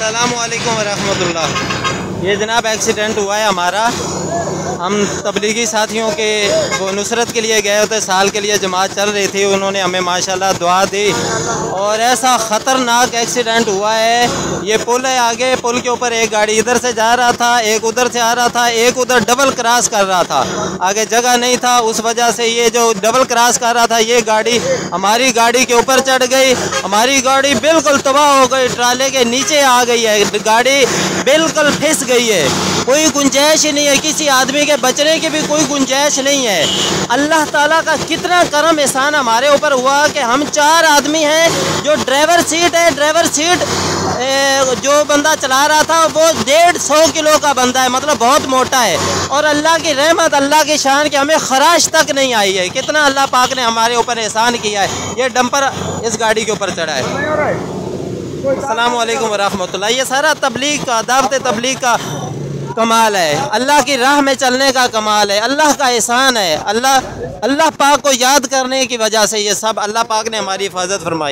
अस्सलामुअलैकुम वरहमतुल्लाह। ये जनाब एक्सीडेंट हुआ है हमारा। हम तबलीगी साथियों के वो नुसरत के लिए गए होते, साल के लिए जमात चल रही थी, उन्होंने हमें माशाल्लाह दुआ दी और ऐसा ख़तरनाक एक्सीडेंट हुआ है। ये पुल है आगे, पुल के ऊपर एक गाड़ी इधर से जा रहा था, एक उधर से आ रहा था, एक उधर डबल क्रॉस कर रहा था, आगे जगह नहीं था, उस वजह से ये जो डबल क्रॉस कर रहा था ये गाड़ी हमारी गाड़ी के ऊपर चढ़ गई। हमारी गाड़ी बिल्कुल तबाह हो गई, ट्राले के नीचे आ गई है, गाड़ी बिल्कुल फिस गई है, कोई गुंजाइश ही नहीं है, किसी आदमी के बचने की भी कोई गुंजाइश नहीं है। अल्लाह ताला का कितना करम एहसान हमारे ऊपर हुआ कि हम 4 आदमी हैं। जो ड्राइवर सीट है, ड्राइवर सीट जो बंदा चला रहा था वो 150 किलो का बंदा है, मतलब बहुत मोटा है। और अल्लाह की रहमत, अल्लाह की शान कि हमें खराश तक नहीं आई है। कितना अल्लाह पाक ने हमारे ऊपर एहसान किया है। ये डंपर इस गाड़ी के ऊपर चढ़ा है। अस्सलाम वालेकुम वरहमतुल्लाह। ये सारा तबलीग का, दावत तबलीग का कमाल है, अल्लाह की राह में चलने का कमाल है, अल्लाह का एहसान है। अल्लाह पाक को याद करने की वजह से ये सब अल्लाह पाक ने हमारी हिफाजत फरमाई।